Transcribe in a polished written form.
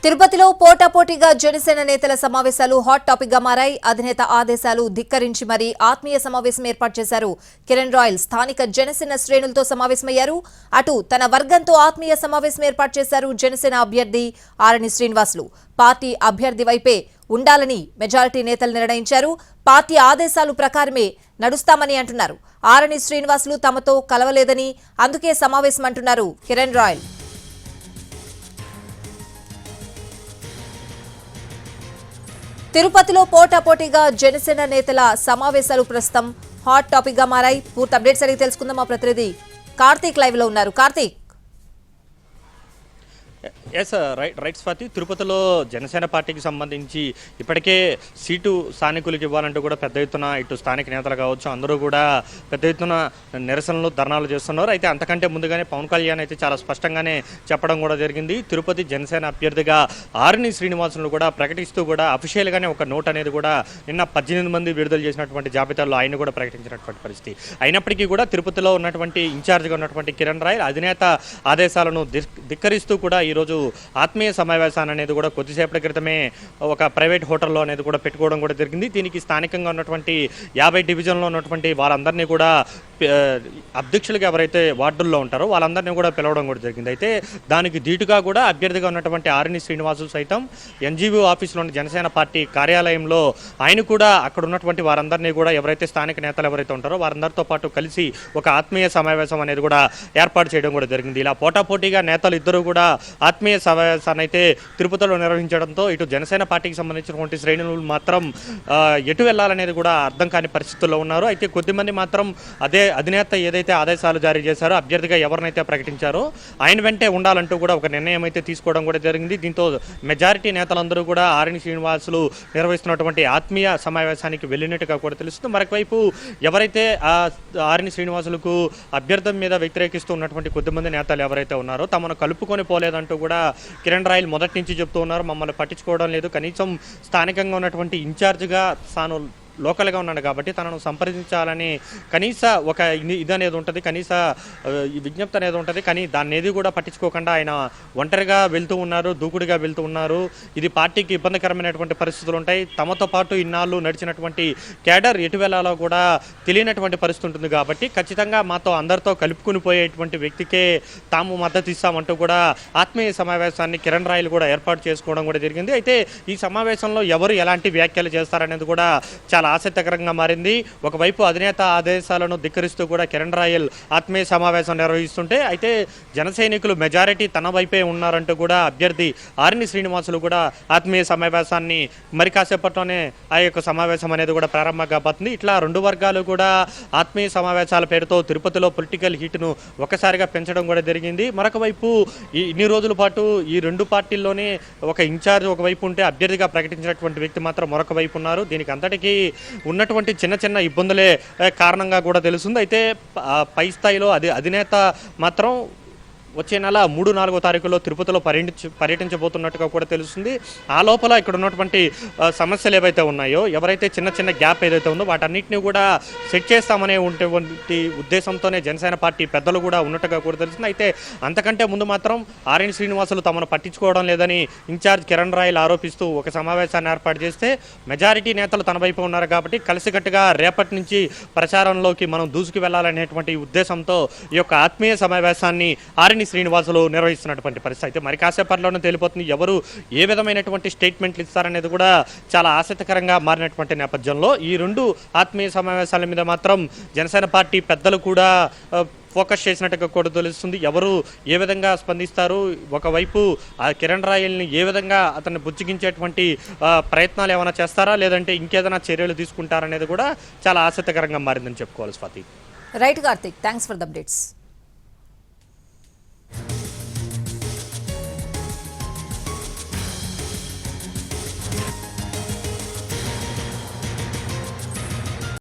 తిరుపతిలో పోటాపోటీగా జనసేన నేతల సమావేశాలు హాట్ టాపిక్ గా మారాయి. అధినేత ఆదేశాలు ధిక్కరించి మరీ ఆత్మీయ సమావేశం ఏర్పాటు చేశారు. కిరణ్ రాయల్ స్థానిక జనసేన శ్రేణులతో సమావేశమయ్యారు. అటు తన వర్గంతో ఆత్మీయ సమావేశం ఏర్పాటు చేశారు జనసేన అభ్యర్థి ఆరణి శ్రీనివాసులు. పార్టీ అభ్యర్థి వైపే ఉండాలని మెజారిటీ నేతలు నిర్ణయించారు. పార్టీ ఆదేశాలు ప్రకారమే నడుస్తామని అంటున్నారు. ఆరణి శ్రీనివాసులు తమతో కలవలేదని అందుకే సమావేశం అంటున్నారు కిరణ్ రాయల్. తిరుపతిలో పోటాపోటీగా జనసేన నేతల సమావేశాలు ప్రస్తుతం హాట్ టాపిక్ గా మారాయి. పూర్తి అప్డేట్స్ అడిగి తెలుసుకుందాం. మా ప్రతినిధి కార్తీక్ లైవ్ లో ఉన్నారు. Karthik, yes right Swathi. తిరుపతిలో జనసేన పార్టీకి సంబంధించి ఇప్పటికే సీటు స్థానికులకు ఇవ్వాలంటూ కూడా పెద్ద ఎత్తున ఇటు స్థానిక నేతలు కావచ్చు అందరూ కూడా పెద్ద ఎత్తున నిరసనలు ధర్నాలు చేస్తున్నారు. అయితే అంతకంటే ముందుగానే పవన్ కళ్యాణ్ అయితే చాలా స్పష్టంగానే చెప్పడం కూడా జరిగింది. తిరుపతి జనసేన అభ్యర్థిగా ఆరణి శ్రీనివాసులను కూడా ప్రకటిస్తూ కూడా అఫీషియల్గానే ఒక నోట్ అనేది కూడా నిన్న 18 మంది విడుదల చేసినటువంటి జాబితాలో ఆయన కూడా ప్రకటించినటువంటి పరిస్థితి. అయినప్పటికీ కూడా తిరుపతిలో ఉన్నటువంటి ఇన్ఛార్జ్గా ఉన్నటువంటి కిరణ్ రాయల్ అధినేత ఆదేశాలను ధిక్కరిస్తూ కూడా ఈరోజు ఆత్మీయ సమావేశాన్ని అనేది కూడా కొద్దిసేపటి క్రితమే ఒక ప్రైవేట్ హోటల్లో అనేది కూడా పెట్టుకోవడం కూడా జరిగింది. దీనికి స్థానికంగా ఉన్నటువంటి 50 డివిజన్లో ఉన్నటువంటి వాళ్ళందరినీ కూడా అధ్యక్షులుగా ఎవరైతే వార్డుల్లో ఉంటారో వాళ్ళందరినీ కూడా పిలవడం కూడా జరిగింది. అయితే దానికి ధీటుగా కూడా అభ్యర్థిగా ఉన్నటువంటి ఆరణి శ్రీనివాసులు సైతం ఎన్జీఓ ఆఫీసులోని జనసేన పార్టీ కార్యాలయంలో ఆయన కూడా అక్కడ ఉన్నటువంటి వారందరినీ కూడా ఎవరైతే స్థానిక నేతలు ఎవరైతే ఉంటారో వారందరితో పాటు కలిసి ఒక ఆత్మీయ సమావేశం అనేది కూడా ఏర్పాటు చేయడం కూడా జరిగింది. ఇలా పోటాపోటీగా నేతలు ఇద్దరు కూడా ఆత్మీయ సమావేశాన్ని అయితే తిరుపతిలో నిర్వహించడంతో ఇటు జనసేన పార్టీకి సంబంధించినటువంటి శ్రేణులు మాత్రం ఎటు వెళ్లాలనేది కూడా అర్థం కాని పరిస్థితుల్లో ఉన్నారు. అయితే కొద్దిమంది మాత్రం అధినేత ఏదైతే ఆదేశాలు జారీ చేశారో అభ్యర్థిగా ఎవరినైతే ప్రకటించారో ఆయన వెంటే ఉండాలంటూ కూడా ఒక నిర్ణయం అయితే తీసుకోవడం కూడా జరిగింది. దీంతో మెజారిటీ నేతలందరూ కూడా ఆరణి శ్రీనివాసులు నిర్వహిస్తున్నటువంటి ఆత్మీయ సమావేశానికి వెళ్ళినట్టుగా కూడా తెలుస్తుంది. మరొకవైపు ఎవరైతే ఆరణి శ్రీనివాసులకు అభ్యర్థం మీద వ్యతిరేకిస్తూ ఉన్నటువంటి కొద్దిమంది నేతలు ఎవరైతే ఉన్నారో తమను కలుపుకొని పోలేదంటూ కూడా కిరణ్ రాయల్ మొదటి నుంచి చెప్తూ ఉన్నారు. మమ్మల్ని పట్టించుకోవడం లేదు, కనీసం స్థానికంగా ఉన్నటువంటి ఇన్ఛార్జ్గా తాను లోకల్గా ఉన్నాడు కాబట్టి తనను సంప్రదించాలని కనీస ఒక ఇది అనేది ఉంటుంది, కనీస విజ్ఞప్తి అనేది ఉంటుంది. కానీ దాన్ని ఏది కూడా పట్టించుకోకుండా ఆయన ఒంటరిగా వెళ్తూ ఉన్నారు, దూకుడుగా వెళ్తూ ఉన్నారు. ఇది పార్టీకి ఇబ్బందికరమైనటువంటి పరిస్థితులు ఉంటాయి. తమతో పాటు ఇన్నాళ్ళు నడిచినటువంటి కేడర్ ఎటు వెళ్ళాలో కూడా తెలియనటువంటి పరిస్థితి ఉంటుంది కాబట్టి ఖచ్చితంగా మాతో అందరితో కలుపుకుని పోయేటువంటి వ్యక్తికే తాము మద్దతు ఇస్తామంటూ కూడా ఆత్మీయ సమావేశాన్ని కిరణ్ రాయల్ కూడా ఏర్పాటు చేసుకోవడం కూడా జరిగింది. అయితే ఈ సమావేశంలో ఎవరు ఎలాంటి వ్యాఖ్యలు చేస్తారనేది కూడా చాలా ఆసక్తికరంగా మారింది. ఒకవైపు అధినేత ఆదేశాలను ధిక్కరిస్తూ కూడా కిరణ్ రాయల్ ఆత్మీయ సమావేశం నిర్వహిస్తుంటే అయితే జన సైనికులు మెజారిటీ తన వైపే ఉన్నారంటూ కూడా అభ్యర్థి ఆరణి శ్రీనివాసులు కూడా ఆత్మీయ సమావేశాన్ని మరి కాసేపట్లోనే ఆ యొక్క సమావేశం అనేది కూడా ప్రారంభం కాబోతుంది. ఇట్లా రెండు వర్గాలు కూడా ఆత్మీయ సమావేశాల పేరుతో తిరుపతిలో పొలిటికల్ హీట్ను ఒకసారిగా పెంచడం కూడా జరిగింది. మరొక వైపు ఇన్ని రోజుల పాటు ఈ రెండు పార్టీల్లోనే ఒక ఇన్ఛార్జ్ ఒకవైపు ఉంటే అభ్యర్థిగా ప్రకటించినటువంటి వ్యక్తి మాత్రం మరొక వైపు ఉన్నారు. దీనికి అంతటికీ ఉన్నటువంటి చిన్న చిన్న ఇబ్బందులే కారణంగా కూడా తెలుస్తుంది. అయితే పై స్థాయిలో అధినేత మాత్రం వచ్చే నెల 3-4 తారీఖుల్లో తిరుపతిలో పర్యటించబోతున్నట్టుగా కూడా తెలుస్తుంది. ఆ లోపల ఇక్కడ ఉన్నటువంటి సమస్యలు ఏవైతే ఉన్నాయో ఎవరైతే చిన్న చిన్న గ్యాప్ ఏదైతే ఉందో వాటన్నిటిని కూడా సెట్ చేస్తామనే ఉన్నటువంటి ఉద్దేశంతోనే జనసేన పార్టీ పెద్దలు కూడా ఉన్నట్టుగా కూడా తెలుస్తుంది. అయితే అంతకంటే ముందు మాత్రం ఆరణి శ్రీనివాసులు తమను పట్టించుకోవడం లేదని ఇన్ఛార్జ్ కిరణ్ రాయల్ ఆరోపిస్తూ ఒక సమావేశాన్ని ఏర్పాటు చేస్తే మెజారిటీ నేతలు తన వైపు ఉన్నారు కాబట్టి కలిసికట్టుగా రేపటి నుంచి ప్రచారంలోకి మనం దూసుకు వెళ్లాలనేటువంటి ఉద్దేశంతో ఈ యొక్క ఆత్మీయ సమావేశాన్ని ఆరణి శ్రీనివాసులు నిర్వహిస్తున్నటువంటి పరిస్థితి. అయితే మరి కాసేపట్లోనే తేలిపోతుంది ఎవరు ఏ విధమైనటువంటి స్టేట్మెంట్లు ఇస్తారనేది కూడా చాలా ఆసక్తికరంగా మారినటువంటి నేపథ్యంలో ఈ రెండు ఆత్మీయ సమావేశాల మీద మాత్రం జనసేన పార్టీ పెద్దలు కూడా ఫోకస్ చేసినట్టుగా కూడా తెలుస్తుంది. ఎవరు ఏ విధంగా స్పందిస్తారు, ఒకవైపు ఆ కిరణ్ రాయల్ని ఏ విధంగా అతన్ని బుజ్జిగించేటువంటి ప్రయత్నాలు ఏమైనా చేస్తారా లేదంటే ఇంకేదైనా చర్యలు తీసుకుంటారనేది కూడా చాలా ఆసక్తికరంగా మారిందని చెప్పుకోవాలి Swathi. Right Karthik, thanks for the updates.